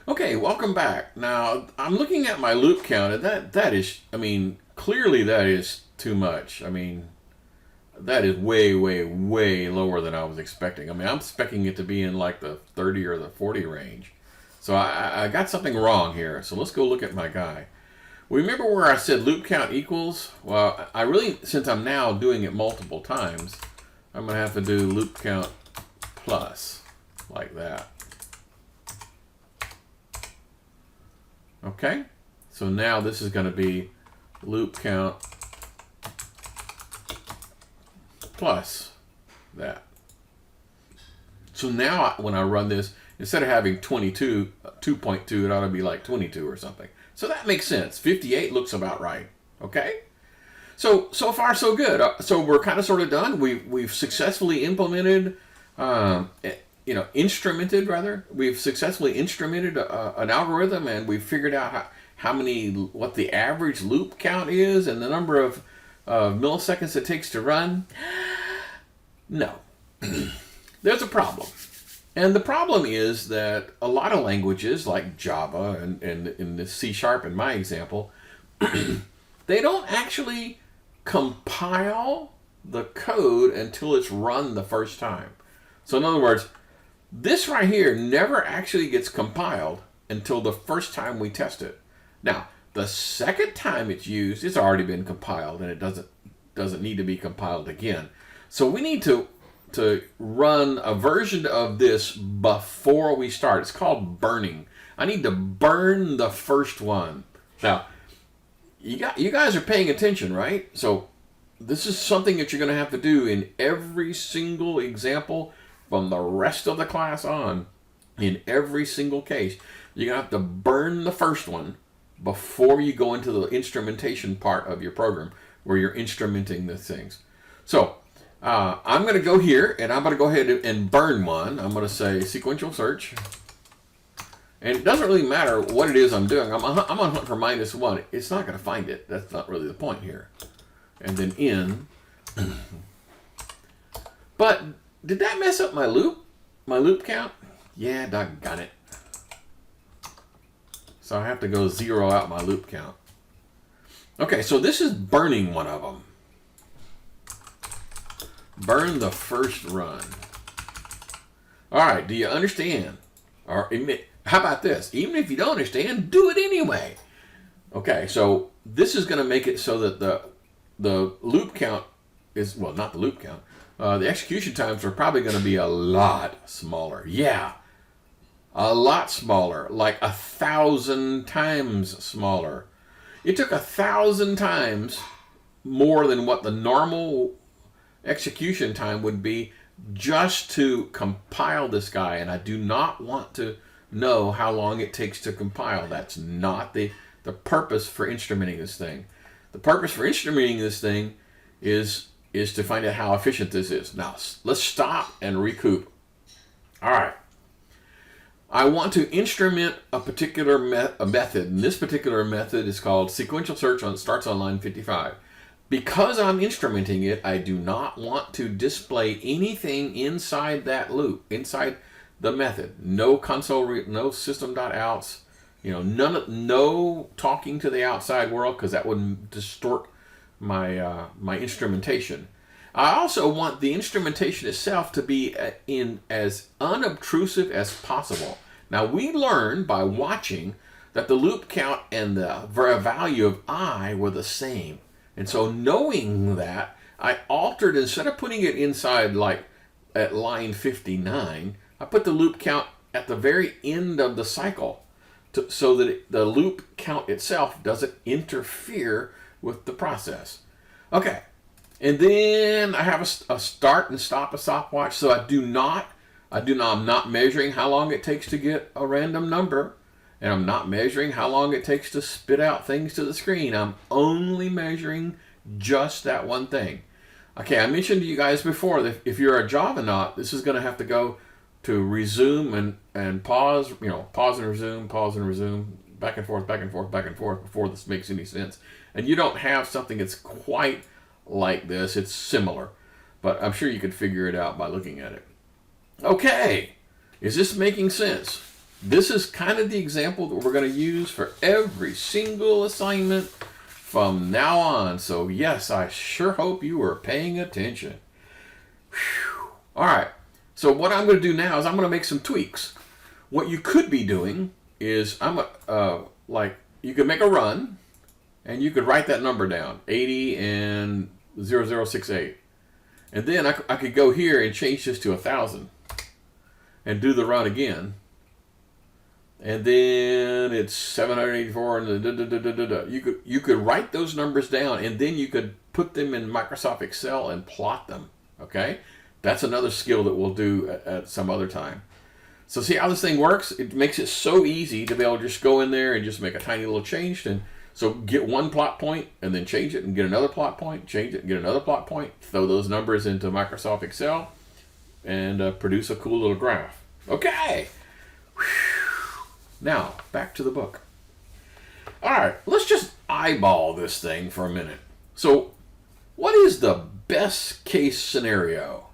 Okay, welcome back. Now, I'm looking at my loop count, and that is, I mean, clearly that is too much. I mean, that is way, way, way lower than I was expecting. I mean, I'm expecting it to be in like the 30 or the 40 range. So I got something wrong here. So let's go look at my guy. Remember where I said loop count equals? Well, I really, since I'm now doing it multiple times, I'm going to have to do loop count plus, like that. Okay, so now this is going to be loop count plus that. So now when I run this, instead of having 22, 2.2, it ought to be like 22 or something. So that makes sense. 58 looks about right. Okay, so far so good. So we're kind of sort of done. We've successfully implemented instrumented rather. We've successfully instrumented an algorithm, and we've figured out what the average loop count is and the number of milliseconds it takes to run. No, there's a problem. And the problem is that a lot of languages like Java and in the C# in my example, they don't actually compile the code until it's run the first time. So in other words, this right here never actually gets compiled until the first time we test it. Now, the second time it's used, it's already been compiled, and it doesn't need to be compiled again. So we need to run a version of this before we start. It's called burning. I need to burn the first one. Now, you guys are paying attention, right? So this is something that you're going to have to do in every single example from the rest of the class on. In every single case, you're going to have to burn the first one before you go into the instrumentation part of your program where you're instrumenting the things. So I'm going to go here, and I'm going to go ahead and burn one. I'm going to say sequential search. And it doesn't really matter what it is I'm doing. I'm on hunt for -1. It's not going to find it. That's not really the point here. And then in. But did that mess up my loop? My loop count? Yeah, doggone it. So I have to go zero out my loop count. Okay, so this is burning one of them. Burn the first run. All right, do you understand? Or how about this? Even if you don't understand, do it anyway. Okay, so this is going to make it so that the loop count is, well, not the loop count. The execution times are probably going to be a lot smaller. Yeah, a lot smaller, like 1,000 times smaller. It took 1,000 times more than what the normal execution time would be just to compile this guy, and I do not want to know how long it takes to compile. That's not the purpose for instrumenting this thing. The purpose for instrumenting this thing is to find out how efficient this is. Now, let's stop and recoup. All right. I want to instrument a particular method, and this particular method is called sequential search. Starts on line 55. Because I'm instrumenting it, I do not want to display anything inside that loop, inside the method. No console, no system.outs, no talking to the outside world, because that would distort my my instrumentation. I also want the instrumentation itself to be in as unobtrusive as possible. Now, we learned by watching that the loop count and the value of I were the same. And so knowing that, I altered, instead of putting it inside like at line 59, I put the loop count at the very end of the cycle so that the loop count itself doesn't interfere with the process. Okay, and then I have a start and stop a stopwatch. So I'm not measuring how long it takes to get a random number. And I'm not measuring how long it takes to spit out things to the screen. I'm only measuring just that one thing. Okay, I mentioned to you guys before that if you're a Javanaut, this is going to have to go to resume and pause, pause and resume, back and forth, back and forth, back and forth before this makes any sense. And you don't have something that's quite like this. It's similar, but I'm sure you could figure it out by looking at it. Okay, is this making sense? This is kind of the example that we're going to use for every single assignment from now on. So yes, I sure hope you are paying attention. Whew. All right. So what I'm going to do now is I'm going to make some tweaks. What you could be doing is like you could make a run, and you could write that number down, 80 and 0068. And then I could go here and change this to 1,000 and do the run again. And then it's 784 and you could write those numbers down, and then you could put them in Microsoft Excel and plot them. Okay? That's another skill that we'll do at some other time. So see how this thing works? It makes it so easy to be able to just go in there and just make a tiny little change. And so get one plot point and then change it and get another plot point, change it and get another plot point, throw those numbers into Microsoft Excel, and produce a cool little graph. Okay. Whew. Now, back to the book. All right, let's just eyeball this thing for a minute. So what is the best case scenario?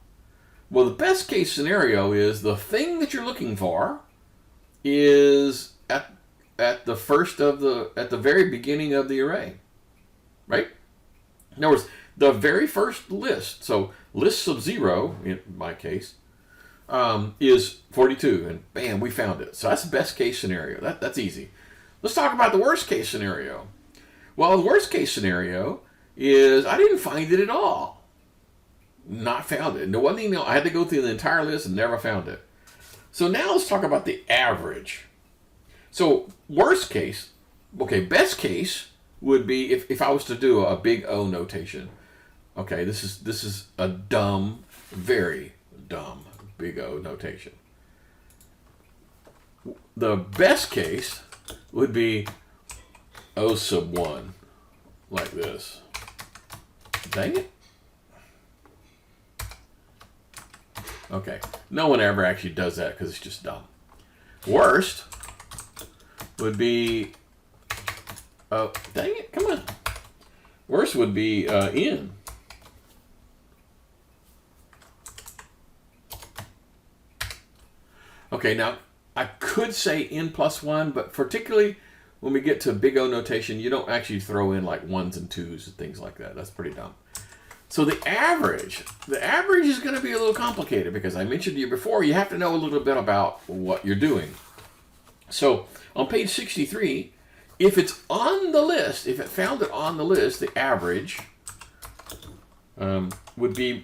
Well, the best case scenario is the thing that you're looking for is at the very beginning of the array, right? In other words, the very first list. So list of 0 in my case is 42, and bam, we found it. So that's the best case scenario. That's easy. Let's talk about the worst case scenario. Well, the worst case scenario is I didn't find it at all. Not found it. No one thing, I had to go through the entire list and never found it. So now let's talk about the average. So worst case, okay, best case would be if I was to do a big O notation. Okay, this is a dumb, very dumb big O notation. The best case would be O sub 1, like this. Dang it. Okay, no one ever actually does that because it's just dumb. Worst would be, dang it, come on. Worst would be N. Okay, now I could say N plus 1, but particularly when we get to big O notation, you don't actually throw in like 1s and 2s and things like that. That's pretty dumb. So the average is going to be a little complicated because I mentioned to you before, you have to know a little bit about what you're doing. So on page 63, if it's on the list, if it found it on the list, the average would be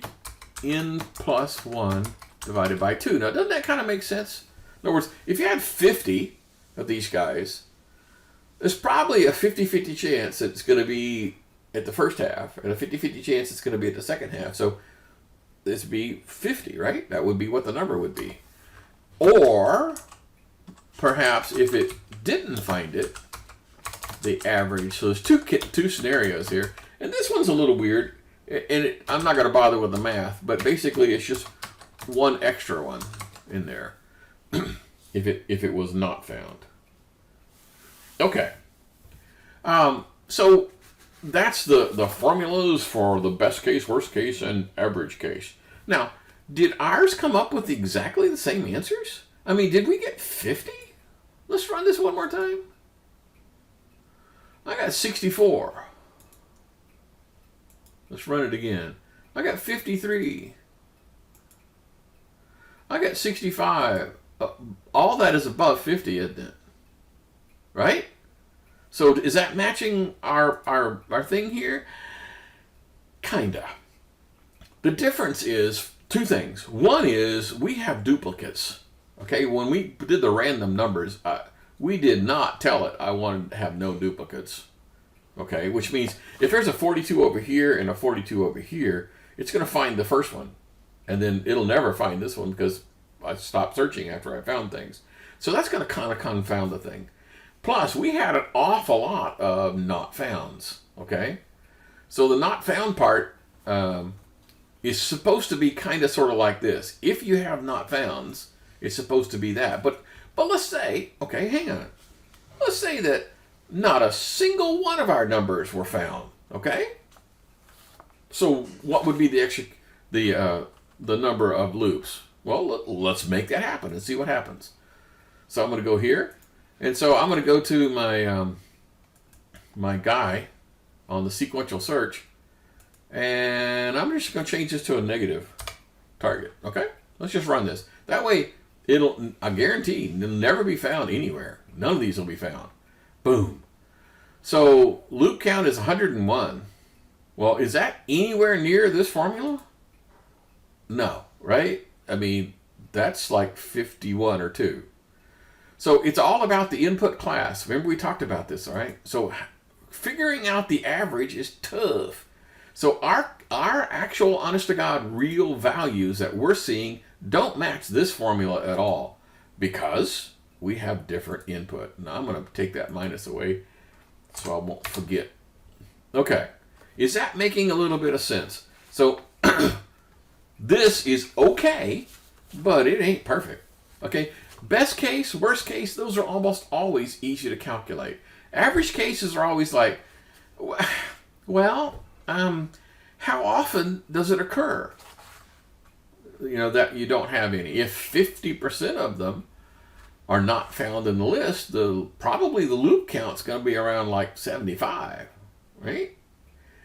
N plus 1 divided by 2. Now, doesn't that kind of make sense? In other words, if you had 50 of these guys, there's probably a 50-50 chance that it's going to be at the first half, and a 50-50 chance it's going to be at the second half. So this would be 50, right? That would be what the number would be. Or perhaps if it didn't find it, the average. So there's two scenarios here, and this one's a little weird, and I'm not going to bother with the math, but basically it's just one extra one in there if it was not found. Okay. So that's the formulas for the best case, worst case, and average case. Now, did ours come up with exactly the same answers? I mean, did we get 50? Let's run this one more time. I got 64. Let's run it again. I got 53. I got 65. All that is above 50, isn't it? Right? So is that matching our thing here? Kinda. The difference is two things. One is we have duplicates. Okay, when we did the random numbers, we did not tell it I wanted to have no duplicates. Okay, which means if there's a 42 over here and a 42 over here, it's going to find the first one. And then it'll never find this one because I stopped searching after I found things. So that's going to kind of confound the thing. Plus, we had an awful lot of not founds, okay? So the not found part is supposed to be kind of sort of like this. If you have not founds, it's supposed to be that. But let's say, okay, hang on. Let's say that not a single one of our numbers were found, okay? So what would be the number of loops? Well, let's make that happen and see what happens. So I'm going to go here. And so I'm going to go to my, my guy on the sequential search. And I'm just going to change this to a negative target. Okay? Let's just run this. That way, I guarantee it'll never be found anywhere. None of these will be found. Boom. So loop count is 101. Well, is that anywhere near this formula? No, right? I mean, that's like 51 or 2. So it's all about the input class. Remember we talked about this, all right? So figuring out the average is tough. So our actual, honest to God, real values that we're seeing don't match this formula at all because we have different input. Now I'm going to take that minus away so I won't forget. Okay. Is that making a little bit of sense? So this is okay, but it ain't perfect. Okay? Best case, worst case, those are almost always easy to calculate. Average cases are always like, well, how often does it occur? You know, that you don't have any. If 50% of them are not found in the list, probably the loop count's going to be around like 75, right?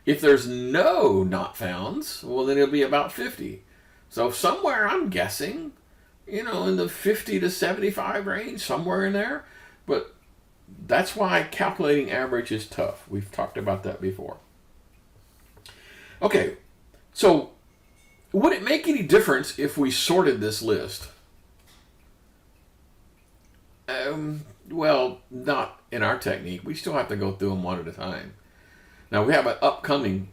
If there's no not founds, well, then it'll be about 50. So somewhere, I'm guessing, you know, in the 50 to 75 range, somewhere in there. But that's why calculating average is tough. We've talked about that before. Okay, so would it make any difference if we sorted this list? Well, not in our technique. We still have to go through them one at a time. Now, we have an upcoming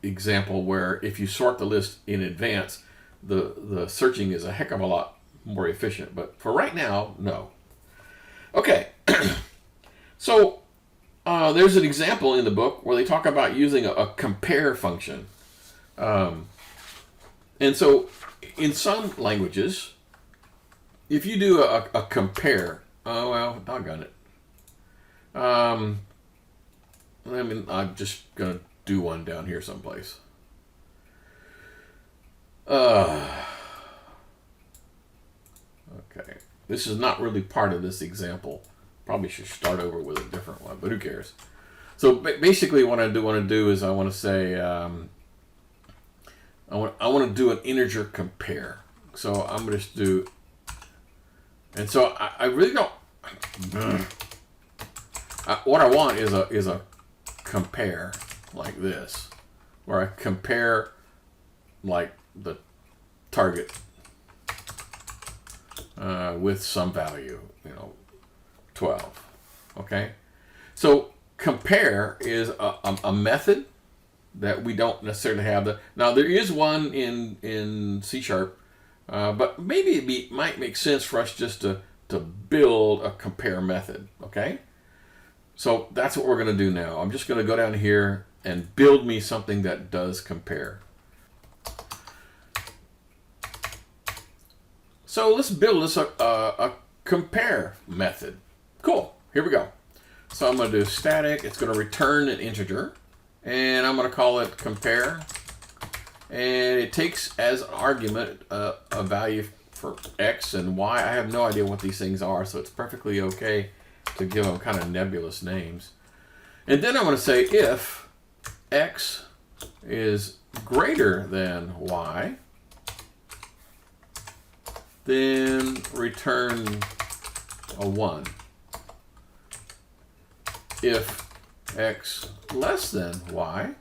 example where if you sort the list in advance, the searching is a heck of a lot more efficient. But for right now, no. Okay, so there's an example in the book where they talk about using a compare function. And so in some languages, if you do a compare, oh, well, doggone it. I mean, I'm just going to do one down here someplace. Okay. This is not really part of this example. Probably should start over with a different one, but who cares? So basically what I want to do is I want to say, I want to do an integer compare. So I'm going to just do, and so I really don't, what I want is a compare like this, where I compare like the target with some value, you know, 12. Okay, so compare is a method that we don't necessarily have. Now there is one in C#, but maybe it might make sense for us just to build a compare method. Okay. So that's what we're going to do now. I'm just going to go down here and build me something that does compare. So let's build us a compare method. Cool. Here we go. So I'm going to do static. It's going to return an integer. And I'm going to call it compare. And it takes as an argument a value for x and y. I have no idea what these things are, so it's perfectly okay to give them kind of nebulous names. And then I'm going to say if x is greater than y, then return a 1. If x less than y,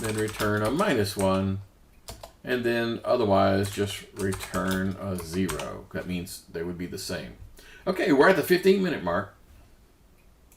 then return a -1. And then otherwise just return a 0. That means they would be the same. Okay, we're at the 15-minute mark.